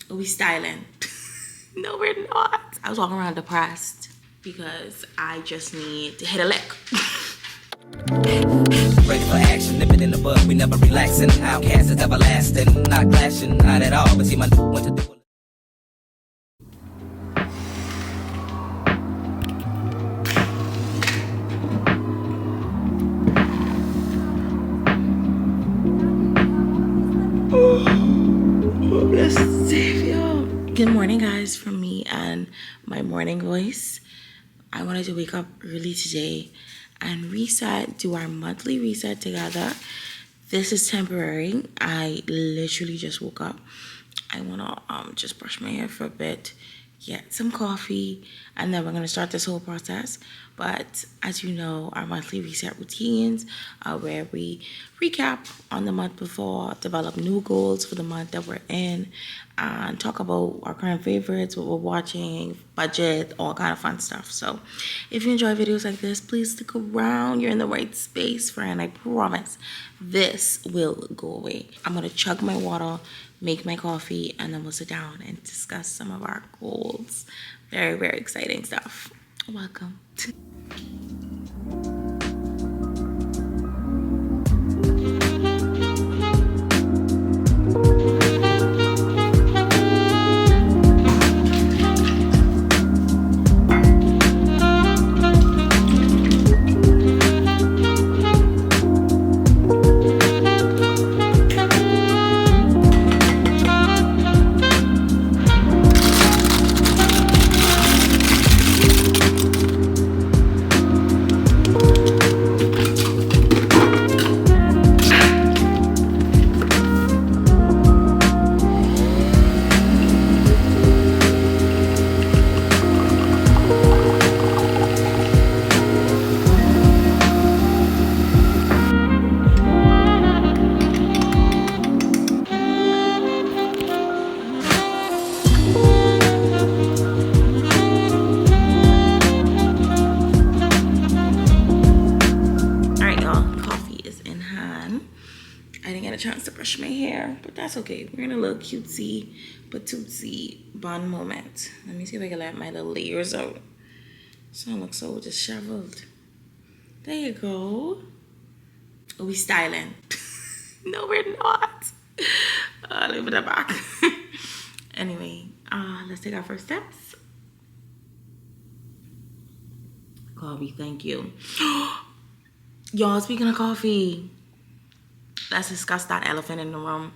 We styling. No, we're not. I was walking around depressed because I just need to hit a lick. Ready for action, living in the bud, we never relaxing. Outcast is everlasting, not clashing, not at all. But see my what to do. Good morning, guys, from me and my morning voice. I wanted to wake up early today and reset, do our monthly reset together. This is temporary. I literally just woke up. I want to just brush my hair for a bit, get some coffee, and then we're going to start this whole process. But as you know, our monthly reset routines are where we recap on the month before, develop new goals for the month that we're in, and talk about our current favorites, what we're watching, budget, all kind of fun stuff. So if you enjoy videos like this, please stick around. You're in the right space, friend. I promise this will go away. I'm going to chug my water, make my coffee, and then we'll sit down and discuss some of our goals. Very, very exciting stuff. Welcome. Chance to brush my hair, but that's okay. We're in a little cutesy but tootsie bun moment. Let me see if I can let my little layers out so I look so disheveled. There you go. Are we styling? No, we're not. Leave it at back. Anyway, let's take our first steps. Coffee, thank you. Y'all, speaking of coffee, let's discuss that elephant in the room.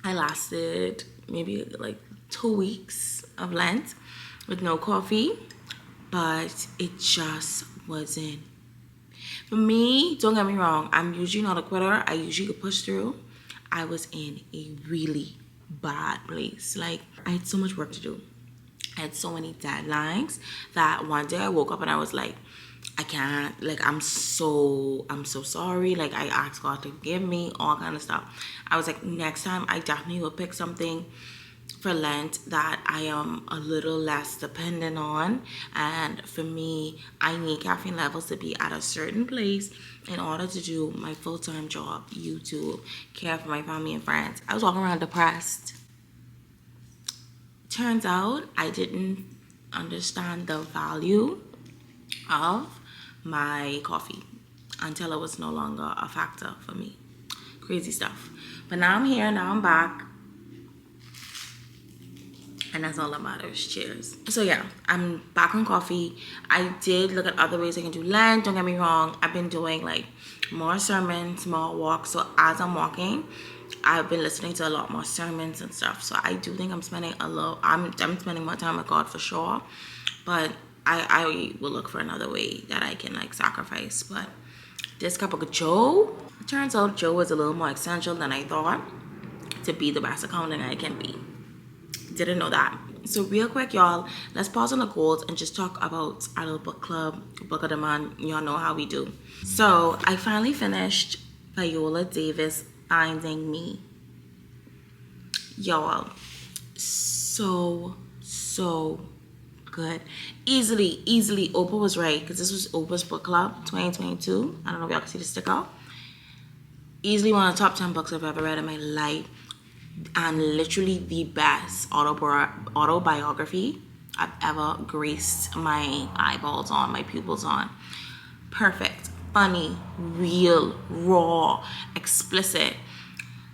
I lasted maybe like 2 weeks of Lent with no coffee, but it just wasn't. For me, don't get me wrong, I'm usually not a quitter. I usually could push through. I was in a really bad place. Like, I had so much work to do. I had so many deadlines that one day I woke up and I was like, I can't, like, I'm so sorry. Like, I asked God to forgive me, all kind of stuff. I was like, next time I definitely will pick something for Lent that I am a little less dependent on. And for me, I need caffeine levels to be at a certain place in order to do my full-time job, YouTube, care for my family and friends. I was walking around depressed. Turns out I didn't understand the value of my coffee until it was no longer a factor for me. Crazy stuff. But now I'm here, now I'm back, and that's all that matters. Cheers. So yeah, I'm back on coffee. I did look at other ways I can do Lent. Don't get me wrong, I've been doing like more sermons, more walks. So as I'm walking, I've been listening to a lot more sermons and stuff. So I do think I'm spending I'm spending more time with God for sure. But I will look for another way that I can like sacrifice. But this cup of Joe, it turns out Joe is a little more essential than I thought to be the best accountant I can be. Didn't know that. So real quick, y'all, let's pause on the goals and just talk about our little book club, book of the month. Y'all know how we do. So I finally finished Viola Davis Finding Me. Y'all, so good. Easily, Oprah was right, because this was Oprah's book club 2022. I don't know if y'all can see the sticker. Easily one of the top 10 books I've ever read in my life. and literally the best autobiography I've ever graced my eyeballs on, my pupils on. Perfect, funny, real, raw, explicit.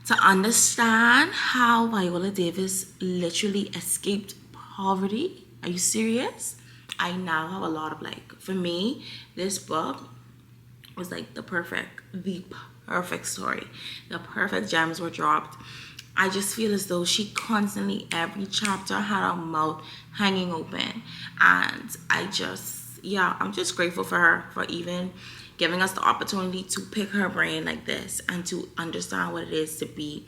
To understand how Viola Davis literally escaped poverty. Are you serious? I now have a lot of for me, this book was like the perfect story. The perfect gems were dropped. I just feel as though she constantly, every chapter had her mouth hanging open. And I'm just grateful for her for even giving us the opportunity to pick her brain like this and to understand what it is to be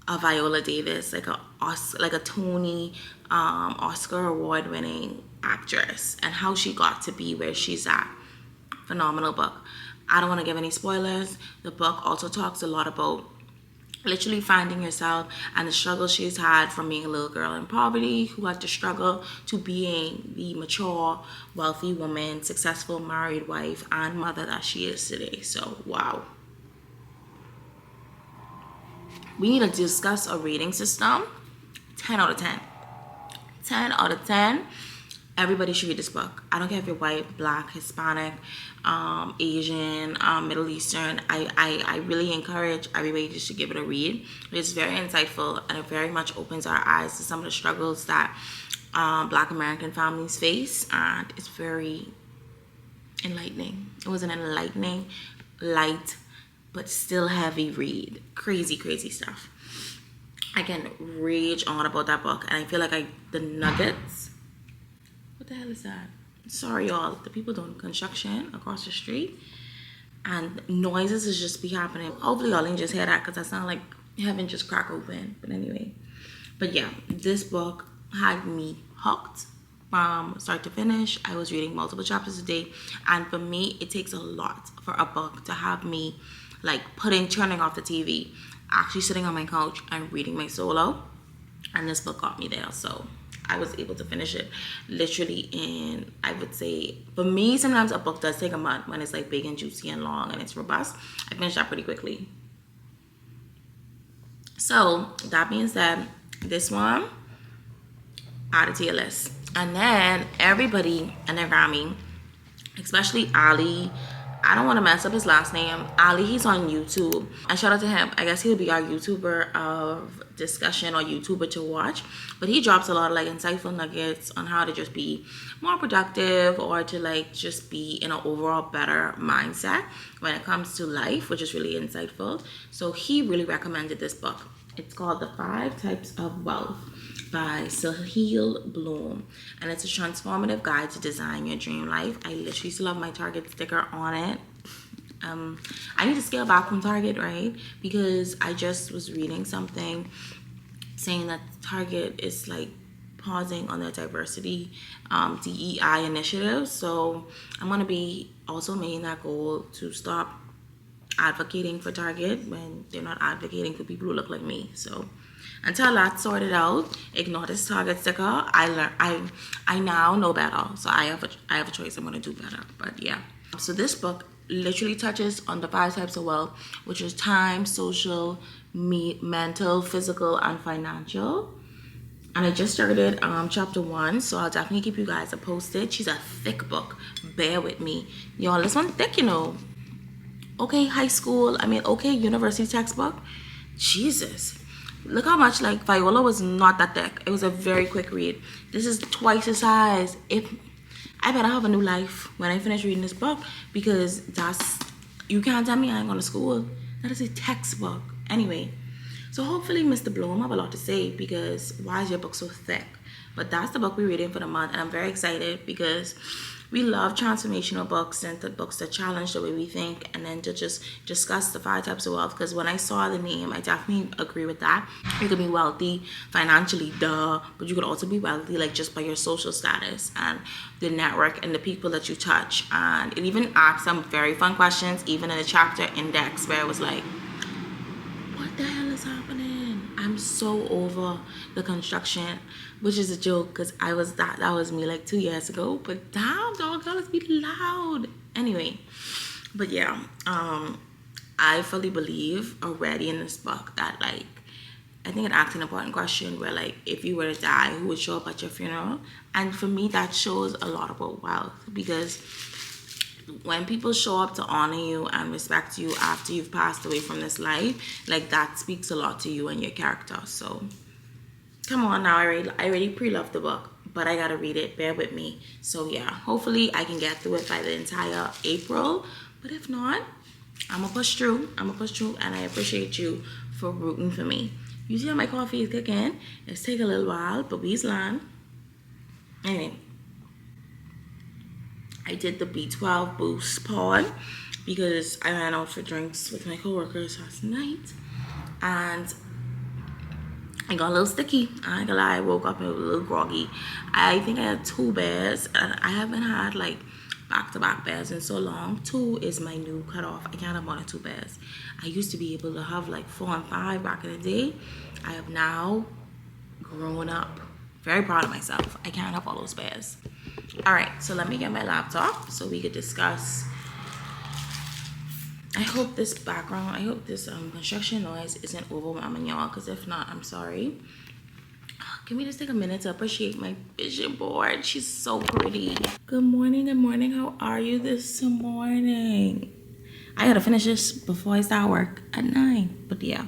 a Viola Davis, like a Tony, Oscar award winning actress, and how she got to be where she's at. Phenomenal book. I don't want to give any spoilers. The book also talks a lot about literally finding yourself and the struggle she's had from being a little girl in poverty who had to struggle to being the mature, wealthy woman, successful married wife and mother that she is today. So, wow. We need to discuss a rating system. 10 out of 10. 10 out of 10. Everybody should read this book. I don't care if you're white, black, Hispanic, Asian, Middle Eastern. I really encourage everybody just to give it a read. It's very insightful and it very much opens our eyes to some of the struggles that black American families face, and it's very enlightening. It was an enlightening, light, but still heavy read. Crazy, crazy stuff. I can rage on about that book, and I feel like the nuggets. What the hell is that? Sorry, y'all. The people doing construction across the street, and noises is just be happening. Hopefully, y'all didn't just hear that because that sound like heaven just crack open. But anyway, this book had me hooked from start to finish. I was reading multiple chapters a day, and for me, it takes a lot for a book to have me turning off the TV, actually sitting on my couch and reading my solo. And this book got me there, so I was able to finish it literally in, I would say, for me, sometimes a book does take a month when it's big and juicy and long and it's robust. I finished that pretty quickly. So that being said, this one, add it to your list. And then everybody and their Grammy, especially Ali, I don't want to mess up his last name. Ali, he's on YouTube. And shout out to him. I guess he'll be our YouTuber of discussion or YouTuber to watch. But he drops a lot of insightful nuggets on how to just be more productive or to just be in an overall better mindset when it comes to life, which is really insightful. So he really recommended this book. It's called The 5 Types of Wealth by Sahil Bloom, and it's a transformative guide to design your dream life. I literally still have my Target sticker on it. I need to scale back from Target, right? Because I just was reading something saying that Target is pausing on their diversity DEI initiative. So I'm gonna be also making that goal to stop advocating for Target when they're not advocating for people who look like me. So until that's sorted out, ignore this Target sticker. I now know better, so I have a choice. I'm gonna do better. But yeah, so this book literally touches on the 5 types of wealth, which is time, social, mental, physical, and financial. And I just started chapter 1, so I'll definitely keep you guys posted. She's a thick book. Bear with me, y'all. This one thick, Okay, high school. Okay, university textbook. Jesus. Look how much Viola was not that thick. It was a very quick read. This is twice the size. I better have a new life when I finish reading this book, because you can't tell me I ain't going to school. That is a textbook. Anyway, so hopefully Mr. Bloom have a lot to say, because why is your book so thick? But that's the book we're reading for the month, and I'm very excited because we love transformational books and the books that challenge the way we think, and then to just discuss the 5 types of wealth, because when I saw the name, I definitely agree with that. You could be wealthy financially, but you could also be wealthy just by your social status and the network and the people that you touch. And it even asked some very fun questions, even in the chapter index, where it was what the hell is happening? I'm so over the construction, which is a joke because that was me 2 years ago. But damn, dog, let's be loud. Anyway, but yeah, I fully believe already in this book that I think it asks an important question where, like, if you were to die, who would show up at your funeral? And for me, that shows a lot about wealth, because when people show up to honor you and respect you after you've passed away from this life, like, that speaks a lot to you and your character. So come on now, I already pre-loved the book, but I gotta read it. Bear with me. So yeah, hopefully I can get through it by the entire April. But if not, I'm gonna push through. And I appreciate you for rooting for me. You see how my coffee is cooking? It's taking a little while, but we's learn. Anyway, I did the B12 boost pod because I ran out for drinks with my coworkers last night, and I got a little sticky. I ain't gonna lie, I woke up and was a little groggy. I think I had 2 beers, and I haven't had like back-to-back beers in so long. 2 is my new cutoff. I can't have more than 2 beers. I used to be able to have like 4 and 5 back in the day. I have now grown up. Very proud of myself. I can't have all those beers. All right, so let me get my laptop so we could discuss. I hope this construction noise isn't overwhelming y'all, because if not, I'm sorry. Can we just take a minute to appreciate my vision board? She's so pretty. Good morning. How are you this morning? I gotta finish this before I start work at 9. But yeah,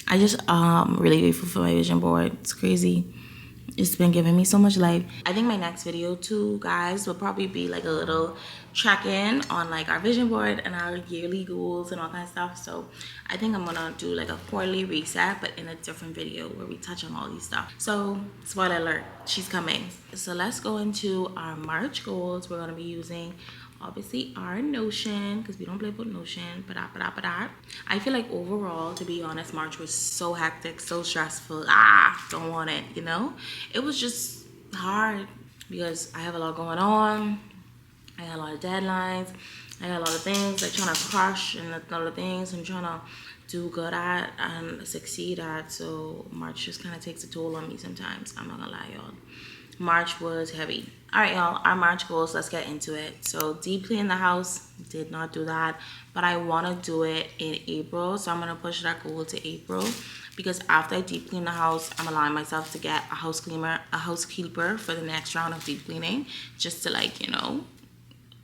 I just really grateful for my vision board. It's crazy. It's been giving me so much life. I think my next video too, guys, will probably be like a little check-in on like our vision board and our yearly goals and all kind of stuff. So I think I'm gonna do like a quarterly reset, but in a different video where we touch on all these stuff. So spoiler alert, she's coming. So let's go into our March goals. We're gonna be using obviously our Notion, because we don't play with Notion. I feel like overall, to be honest, March was so hectic, so stressful. Don't want it, you know? It was just hard because I have a lot going on. I got a lot of deadlines. I got a lot of things like trying to crush, and a lot of things I'm trying to do good at and succeed at. So March just kind of takes a toll on me sometimes. I'm not gonna lie, y'all. March was heavy. All right, y'all, our March goals, let's get into it. So deep clean the house, did not do that, but I want to do it in April. So I'm going to push that goal to April, because after I deep clean the house, I'm allowing myself to get a housekeeper for the next round of deep cleaning, just to, like, you know,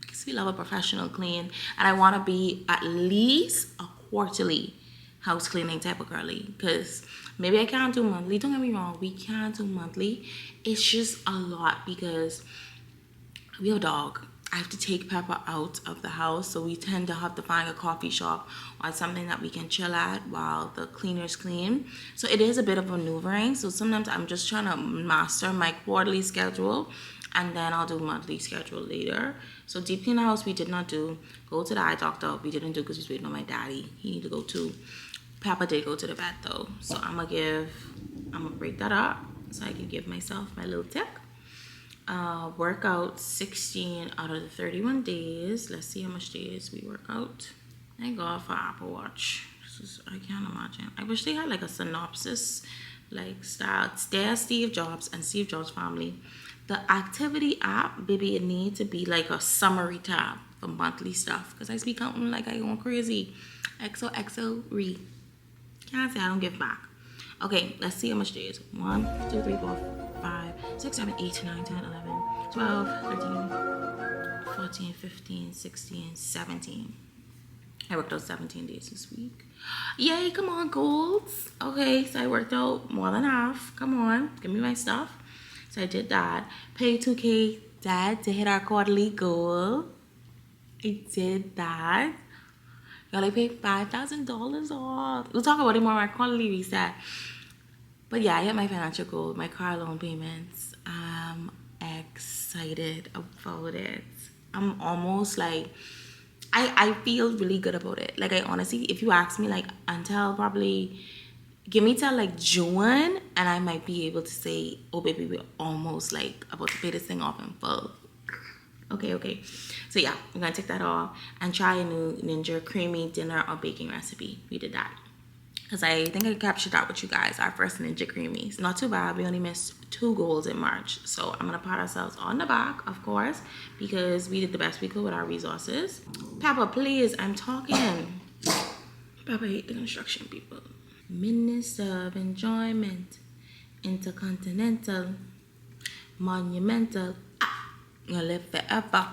because we love a professional clean. And I want to be at least a quarterly house cleaning type of girly, because maybe I can't do monthly. Don't get me wrong, we can't do monthly. It's just a lot because we have a dog. I have to take Pepper out of the house, so we tend to have to find a coffee shop or something that we can chill at while the cleaners clean. So it is a bit of maneuvering. So sometimes I'm just trying to master my quarterly schedule, and then I'll do monthly schedule later. So deep clean the house we did not do. Go to the eye doctor we didn't do because we was waiting on my daddy. He needed to go too. Papa did go to the vet though, so I'm gonna break that up so I can give myself my little tip. Work out 16 out of the 31 days. Let's see how much days we work out. Thank God for Apple Watch. I can't imagine. I wish they had like a synopsis, like style. There's Steve Jobs and Steve Jobs family. The activity app, baby, it needs to be like a summary tab for monthly stuff, because I be counting like I going crazy. XOXO re. Can't say I don't give back. Okay, let's see how much days. 1, 2, 3, 4, 5, 6, 7, 8, 9, 10, 11, 12, 13, 14, 15, 16, 17. I worked out 17 days this week. Yay, come on, goals. Okay, so I worked out more than half. Come on, give me my stuff. So I did that. Paid 2K dad to hit our quarterly goal. I did that. Y'all, I paid $5,000 off. We'll talk about it more in our quarterly reset. But yeah, I hit my financial goal, my car loan payments. I'm excited about it. I'm almost like, I feel really good about it. Like, I honestly, if you ask me, like, until probably, give me till like June, and I might be able to say, oh baby, we're almost like about to pay this thing off in full. Okay. So yeah, we're gonna take that off and try a new Ninja creamy dinner or baking recipe. We did that because I think I captured that with you guys. Our first Ninja creamy. It's not too bad. We only missed 2 goals in March, so I'm gonna pat ourselves on the back, of course, because we did the best we could with our resources. Papa, please, I'm talking. Papa hate the construction people. Minister of enjoyment, intercontinental, monumental. Gonna live forever.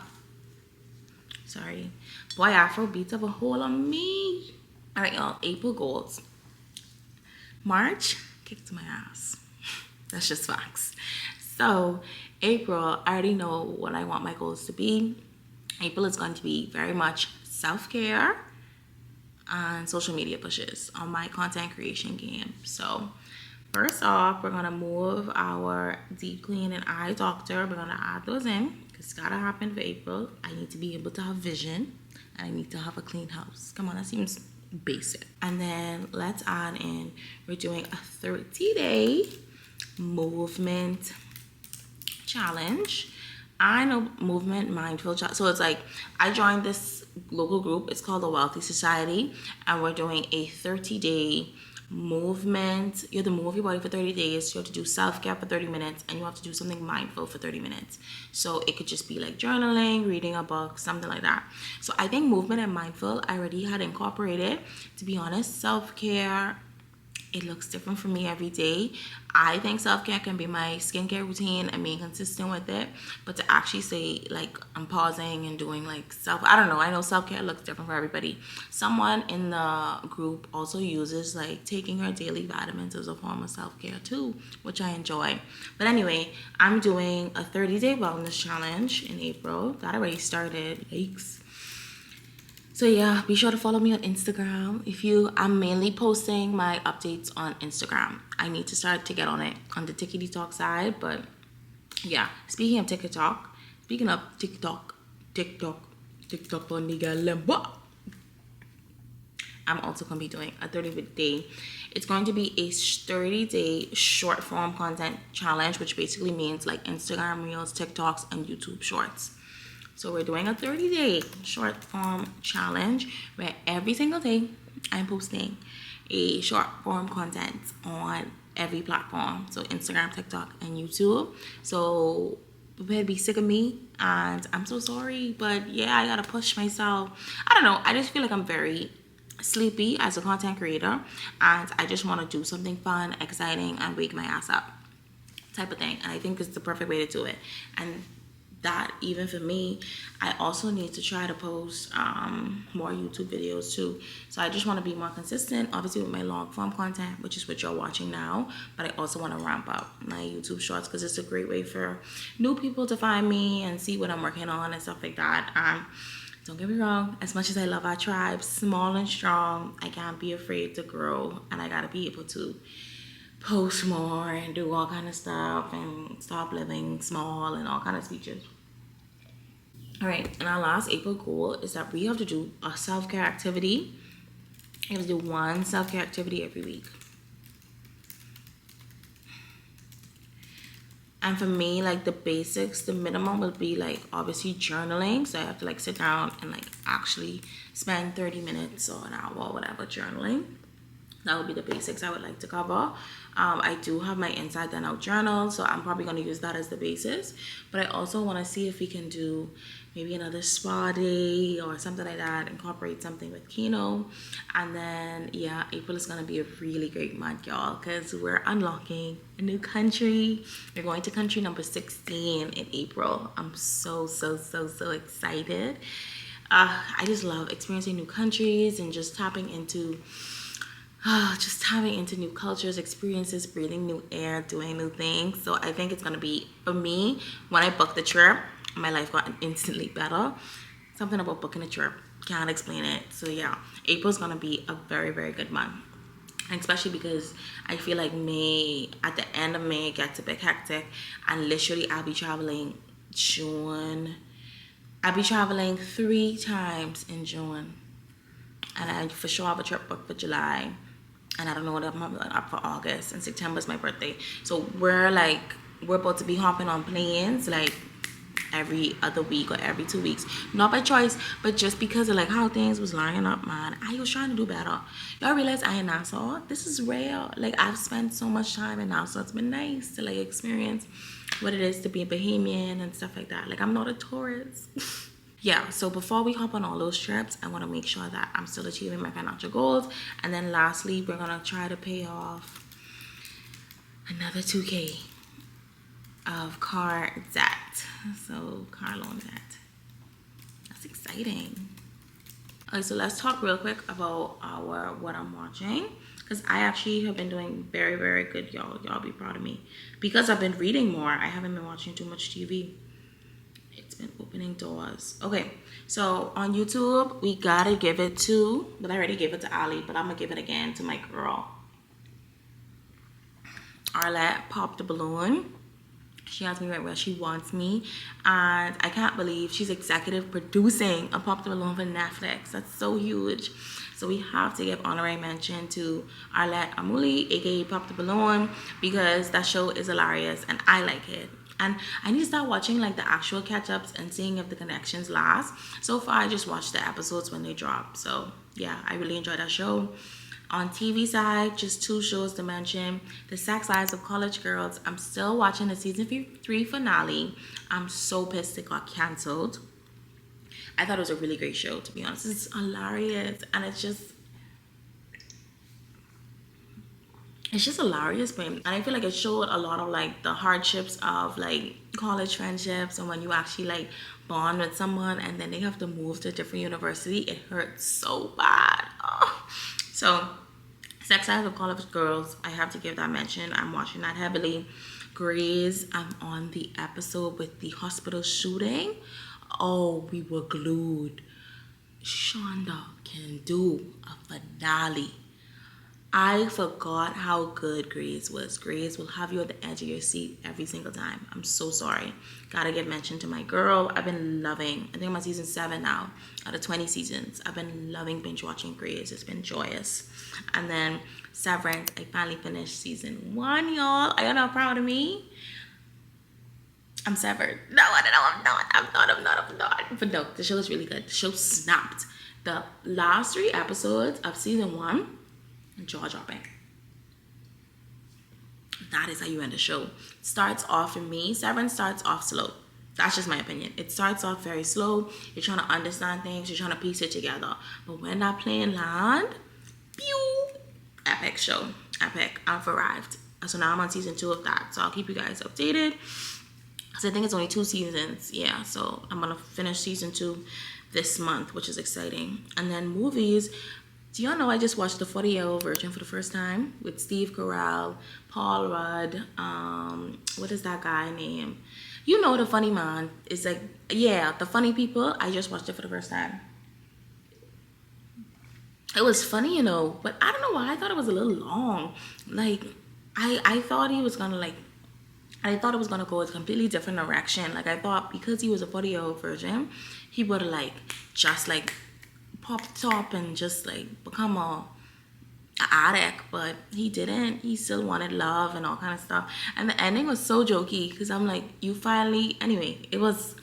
Sorry. Boy, Afro beats up a hole on me. Alright, y'all. April goals. March kicked my ass. That's just facts. So, April, I already know what I want my goals to be. April is going to be very much self-care and social media pushes on my content creation game. So, first off, we're gonna move our deep clean and eye doctor. We're gonna add those in because it's gotta happen for April. I need to be able to have vision and I need to have a clean house. Come on, that seems basic. And then let's add in, we're doing a 30-day movement challenge. I know movement mindful challenge. So it's like I joined this local group. It's called the Wealthy Society, and we're doing a 30-day movement. You have to move your body for 30 days. You have to do self-care for 30 minutes, and you have to do something mindful for 30 minutes. So it could just be like journaling, reading a book, something like that. So I think movement and mindful I already had incorporated. To be honest, self-care, it looks different for me every day. I think self-care can be my skincare routine and being consistent with it. But to actually say, like, I'm pausing and doing, like, I don't know. I know self-care looks different for everybody. Someone in the group also uses, like, taking her daily vitamins as a form of self-care, too, which I enjoy. But anyway, I'm doing a 30-day wellness challenge in April. That already started. Yikes. So yeah, be sure to follow me on Instagram. I'm mainly posting my updates on Instagram. I need to start to get on it on the Tik Tok side, but yeah. Speaking of TikTok, TikTok on the galemba. I'm also gonna be doing a 30-day. It's going to be a 30-day short form content challenge, which basically means like Instagram Reels, TikToks, and YouTube Shorts. So we're doing a 30-day short form challenge where every single day I'm posting a short form content on every platform. So Instagram, TikTok, and YouTube. So prepare to be sick of me, and I'm so sorry, but yeah, I gotta push myself. I don't know, I just feel like I'm very sleepy as a content creator, and I just want to do something fun, exciting, and wake my ass up type of thing. And I think it's the perfect way to do it. And that, even for me, I also need to try to post more YouTube videos too. So I just want to be more consistent, obviously with my long form content, which is what you're watching now, but I also want to ramp up my YouTube shorts because it's a great way for new people to find me and see what I'm working on and stuff like that. Don't get me wrong, as much as I love our tribe, small and strong, I can't be afraid to grow, and I gotta be able to post more and do all kind of stuff and stop living small and all kind of speeches. All right, and our last April goal is that we have to do a self-care activity. We have to do one self-care activity every week. And for me, like the basics, the minimum would be like obviously journaling. So I have to like sit down and like actually spend 30 minutes or an hour or whatever journaling. That would be the basics I would like to cover. I do have my inside then out journal, so I'm probably going to use that as the basis. But I also want to see if we can do maybe another spa day or something like that, incorporate something with Kino. And then, yeah, April is going to be a really great month, y'all, because we're unlocking a new country. We're going to country number 16 in April. I'm so excited. I just love experiencing new countries and just tapping into new cultures, experiences, breathing new air, doing new things. So I think it's gonna be, for me, when I booked the trip, my life got instantly better. Something about booking a trip, can't explain it. So yeah, April's gonna be a very, very good month. And especially because I feel like May, at the end of May, it gets a bit hectic, and literally I'll be traveling June. I'll be traveling 3 times in June, and I for sure have a trip booked for July. And I don't know what I'm up for August, and September's my birthday. So we're about to be hopping on planes like every other week or every 2 weeks. Not by choice, but just because of like how things was lining up, man. I was trying to do better. Y'all realize I in Nassau? This is rare. Like I've spent so much time in Nassau. It's been nice to like experience what it is to be a Bahamian and stuff like that. Like I'm not a tourist. yeah, so before we hop on all those trips, I want to make sure that I'm still achieving my financial goals. And then lastly, we're going to try to pay off another 2K of car debt. So car loan debt. That's exciting. Okay, so let's talk real quick about what I'm watching, because I actually have been doing very, very good, y'all. Y'all be proud of me. Because I've been reading more, I haven't been watching too much TV. It's been opening doors. Okay, so on YouTube, we gotta give it to, but I already gave it to Ali, but I'm gonna give it again to my girl. Arlette popped the balloon. She has me right where she wants me, and I can't believe she's executive producing a Pop the Balloon for Netflix. That's so huge. So we have to give honorary mention to Arlette Amuli, aka Pop the Balloon, because that show is hilarious and I like it. And I need to start watching like the actual catch-ups and seeing if the connections last. So far, I just watched the episodes when they drop. So yeah, I really enjoyed that show. On TV side, just 2 shows to mention. The Sex Lives of College Girls. I'm still watching the season 3 finale. I'm so pissed it got canceled. I thought it was a really great show, to be honest. It's hilarious, and it's just hilarious, babe. And I feel like it showed a lot of like the hardships of like college friendships, and when you actually like bond with someone and then they have to move to a different university, it hurts so bad. Oh. So Sex Lives of College Girls, I have to give that mention. I'm watching that heavily. Grey's, I'm on the episode with the hospital shooting. Oh, we were glued. Shonda can do a finale. I forgot how good Grey's was. Grey's will have you at the edge of your seat every single time. I'm so sorry. Gotta give mention to my girl. I've been loving, I think I'm on season 7 now out of 20 seasons. I've been loving binge watching Grey's. It's been joyous. And then Severance, I finally finished season 1, y'all. Are y'all not proud of me? I'm severed. No, I'm not. But no, the show is really good. The show snapped. The last 3 episodes of season 1, jaw dropping. That is how you end a show. Starts off, for me, Severance starts off slow. That's just my opinion. It starts off very slow. You're trying to understand things. You're trying to piece it together. But when that plane land, pew, epic show. Epic. I've arrived. So now I'm on season 2 of that. So I'll keep you guys updated. So I think it's only 2 seasons. Yeah, so I'm going to finish season 2 this month, which is exciting. And then movies. Do y'all know I just watched The 40-Year-Old Virgin for the first time with Steve Carell, Paul Rudd, what is that guy name? You know, the funny man. It's like, yeah, the funny people. I just watched it for the first time. It was funny, you know, but I don't know why I thought it was a little long. Like, I thought he was gonna I thought it was gonna go a completely different direction. Like, I thought because he was a 40-year-old virgin, he would have like just like popped top and just like become a addict, but he didn't. He still wanted love and all kind of stuff. And the ending was so jokey because I'm like, you finally. Anyway, it was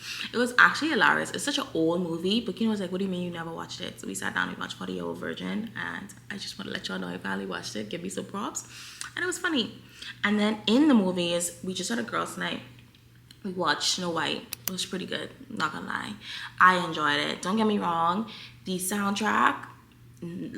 actually hilarious. It's such an old movie, but you know, it's like, what do you mean you never watched it? So we sat down and watched 40-Year-Old Virgin, and I just want to let y'all know I finally watched it. Give me some props, and it was funny. And then in the movies, we just had a girls' night. We watched Snow White. It was pretty good, not gonna lie. I enjoyed it. Don't get me wrong. The soundtrack,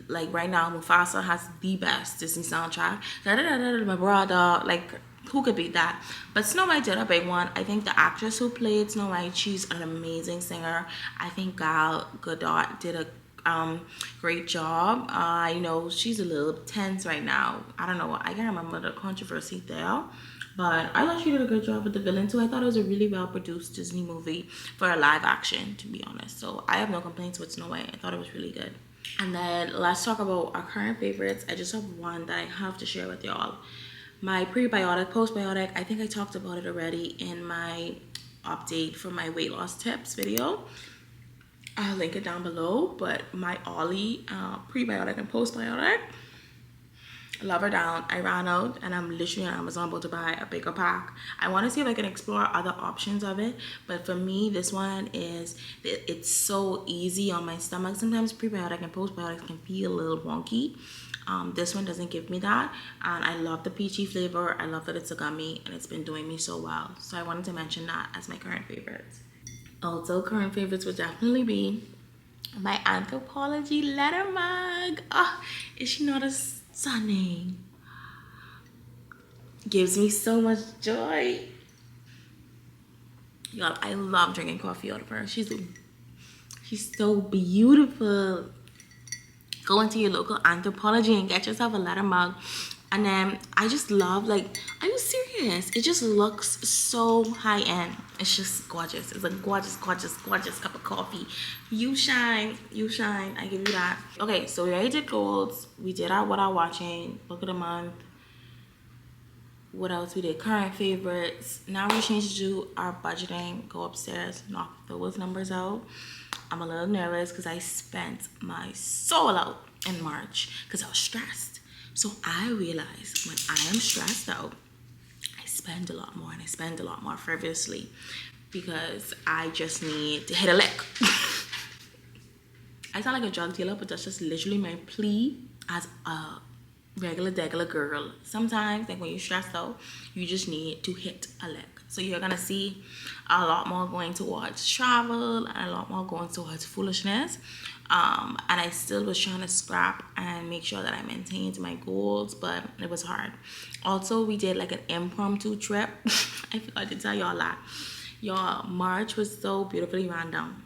like right now, Mufasa has the best Disney soundtrack. My brother, like, who could beat that? But Snow White did a big one. I think the actress who played Snow White, she's an amazing singer. I think Gal Gadot did a great job. You know, she's a little tense right now. I don't know. I can't remember the controversy there. But I thought she did a good job with the villain too. I thought it was a really well produced Disney movie for a live action, to be honest. So I have no complaints with Snow White. I thought it was really good. And then let's talk about our current favorites. I just have one that I have to share with y'all. My prebiotic, postbiotic, I think I talked about it already in my update for my weight loss tips video. I'll link it down below. But my Ollie prebiotic and postbiotic, love her down. I ran out and I'm literally on Amazon about to buy a bigger pack. I want to see if I can explore other options of it, but for me this one is, it's so easy on my stomach. Sometimes prebiotic and postbiotics can feel a little wonky. This one doesn't give me that, and I love the peachy flavor. I love that it's a gummy and it's been doing me so well, so I wanted to mention that as my current favorites. Also, current favorites would definitely be my anthropology letter mug. Oh, is she not a stunning? Gives me so much joy. Y'all, I love drinking coffee out of her. She's so beautiful. Go into your local anthropology and get yourself a letter mug. And then I just love, like, are you serious? It just looks so high end. It's just gorgeous. It's a gorgeous, gorgeous, gorgeous cup of coffee. You shine, you shine. I give you that. Okay, so we already did goals. We did our what are watching, book of the month. What else we did? Current favorites. Now we changed to our budgeting. Go upstairs, knock those numbers out. I'm a little nervous because I spent my soul out in March because I was stressed. So I realized when I am stressed out, I spend a lot more, and I spend a lot more frivolously because I just need to hit a lick. I sound like a drug dealer, but that's just literally my plea as a regular girl. Sometimes, like when you're stressed out, you just need to hit a lick. So you're gonna see a lot more going towards travel and a lot more going towards foolishness. And I still was trying to scrap and make sure that I maintained my goals, but it was hard. Also, we did like an impromptu trip. I forgot to tell y'all that. Y'all, March was so beautifully random.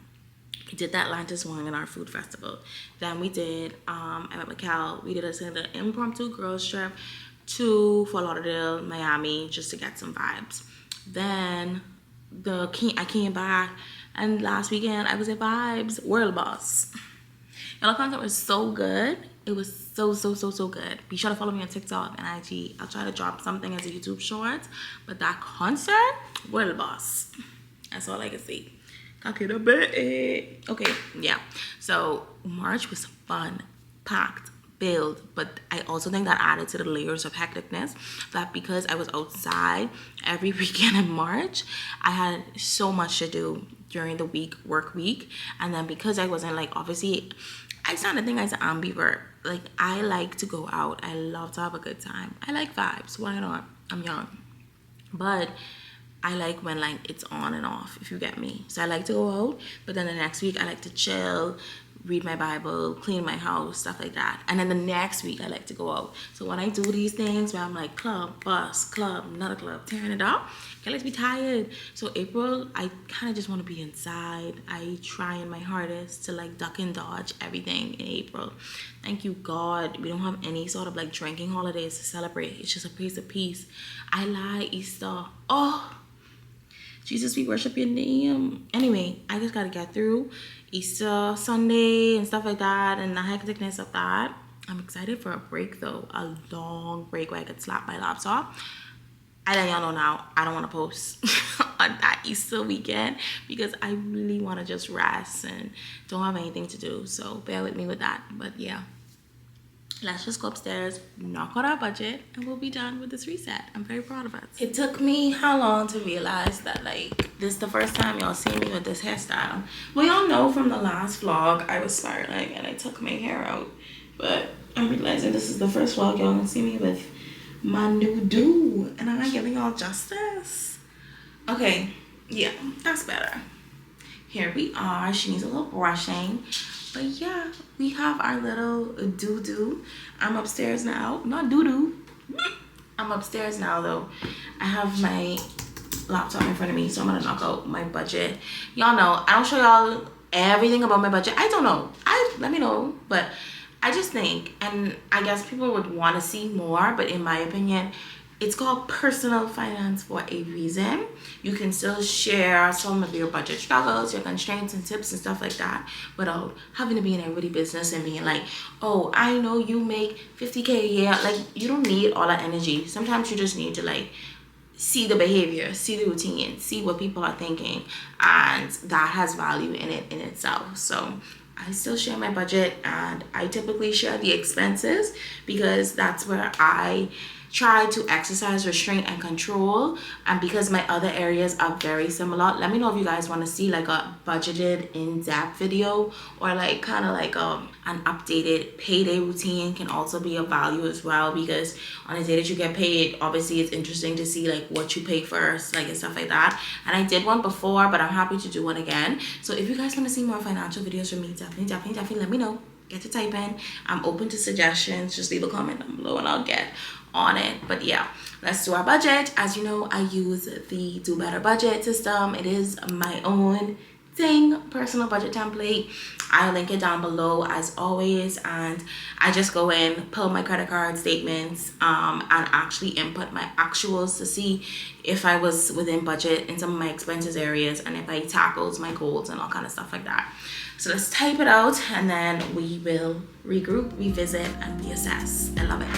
We did that Atlantis one in our food festival. Then we did, I met Mikkel. We did an impromptu girls trip to Fort Lauderdale, Miami, just to get some vibes. Then I came back, and last weekend I was at Vibes World Boss. Y'all, content was so good. It was so good. Be sure to follow me on TikTok and IG. I'll try to drop something as a YouTube short. But that concert, World Boss. That's all I can say. Okay, yeah. So March was fun, packed, build, but I also think that added to the layers of hecticness. That because I was outside every weekend in March, I had so much to do during the work week, and then because I wasn't like obviously. I started to think as an ambivert. Like, I like to go out. I love to have a good time. I like vibes. Why not? I'm young. But I like when, like, it's on and off, if you get me. So I like to go out, but then the next week I like to chill, read my Bible, clean my house, stuff like that. And then the next week I like to go out. So when I do these things where I'm like club, bus, club, another club, tearing it up, I like to be tired. So April, I kind of just want to be inside. I try my hardest to like duck and dodge everything in April. Thank you, God. We don't have any sort of like drinking holidays to celebrate. It's just a place of peace. I lie, Easter. Oh, Jesus, we worship your name. Anyway, I just got to get through Easter Sunday and stuff like that and the hecticness of that. I'm excited for a break though. A long break where I could slap my laptop. I let y'all know now, I don't want to post on that Easter weekend because I really want to just rest and don't have anything to do. So bear with me with that. But yeah, let's just go upstairs, knock out our budget, and we'll be done with this reset. I'm very proud of us. It took me how long to realize that like this is the first time y'all see me with this hairstyle. Well, y'all know from the last vlog I was spiraling and I took my hair out. But I'm realizing this is the first vlog y'all gonna see me with my new do, and I'm not giving y'all justice. Okay, yeah, that's better. Here we are. She needs a little brushing, but yeah, we have our little doo-doo. I'm upstairs now. Not doo-doo. I'm upstairs now though. I have my laptop in front of me, so I'm gonna knock out my budget. Y'all know I don't show y'all everything about my budget. I don't know. Let me know, but I just think, and I guess people would want to see more, but in my opinion, it's called personal finance for a reason. You can still share some of your budget struggles, your constraints and tips and stuff like that without having to be in everybody's business and being like, oh, I know you make 50K a year. Like, you don't need all that energy. Sometimes you just need to like see the behavior, see the routine, see what people are thinking, and that has value in it in itself. So I still share my budget, and I typically share the expenses because that's where I try to exercise restraint and control, and because my other areas are very similar, let me know if you guys want to see like a budgeted in-depth video, or like kind of like an updated payday routine can also be of value as well, because on the day that you get paid, obviously it's interesting to see like what you pay first, like and stuff like that. And I did one before, but I'm happy to do one again. So if you guys want to see more financial videos from me, definitely let me know. Get to type in. I'm open to suggestions. Just leave a comment down below and I'll get on it. But yeah, let's do our budget. As you know, I use the Do Better budget system. It is my own thing, personal budget template. I'll link it down below as always, and I just go in, pull my credit card statements, and actually input my actuals to see if I was within budget in some of my expenses areas, and if I tackled my goals and all kind of stuff like that. So let's type it out, and then we will regroup, revisit, and reassess. I love it.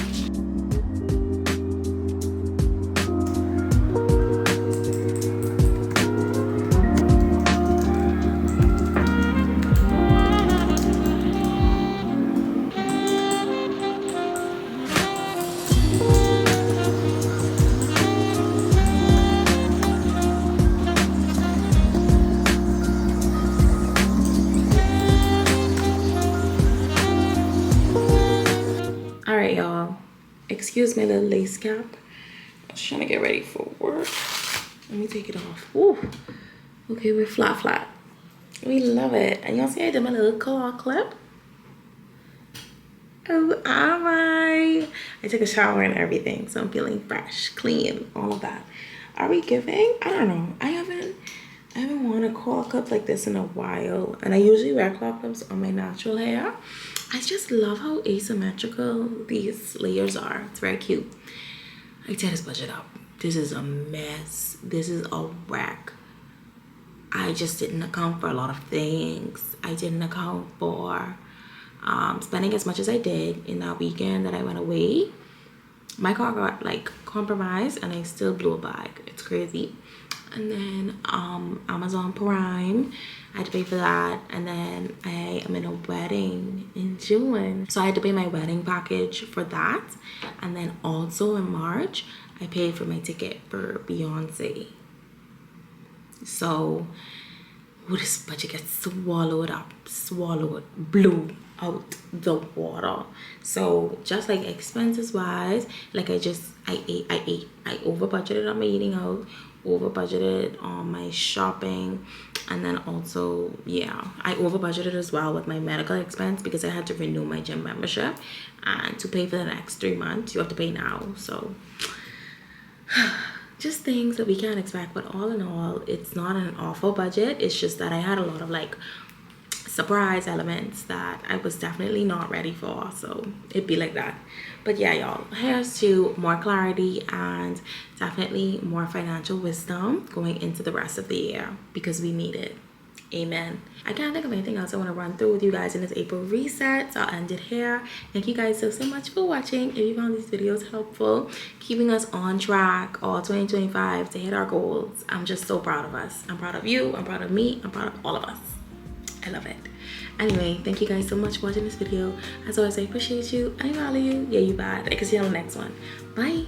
All right, y'all. Excuse my little lace cap. I was trying to get ready for work. Let me take it off. Ooh. Okay, we're flat. We love it. And y'all see I did my little claw clip? Oh, all right. I took a shower and everything, so I'm feeling fresh, clean, all of that. Are we giving? I don't know. I haven't worn a claw clip like this in a while, and I usually wear claw clips on my natural hair. I just love how asymmetrical these layers are. It's very cute. I tear this budget up. This is a mess. This is a wreck. I just didn't account for a lot of things. I didn't account for spending as much as I did in that weekend that I went away. My car got like compromised and I still blew a bag. It's crazy. And then Amazon Prime, I had to pay for that. And then I am in a wedding in June, so I had to pay my wedding package for that. And then also in March, I paid for my ticket for Beyonce. So this budget gets swallowed, blew out the water. So just like expenses wise, like I over budgeted on my eating out, over budgeted on my shopping, and then also I over budgeted as well with my medical expense, because I had to renew my gym membership, and to pay for the next 3 months you have to pay now. So just things that we can't expect. But all in all, it's not an awful budget. It's just that I had a lot of like surprise elements that I was definitely not ready for, so it'd be like that. But yeah, y'all, here's to more clarity and definitely more financial wisdom going into the rest of the year, because we need it. Amen. I can't think of anything else I want to run through with you guys in this April reset, so I'll end it here. Thank you guys so much for watching. If you found these videos helpful, keeping us on track all 2025 to hit our goals, I'm just so proud of us. I'm proud of you, I'm proud of me, I'm proud of all of us. I love it. Anyway, thank you guys so much for watching this video. As always, I appreciate you. I value you. Yeah, you bad. I can see you on the next one. Bye.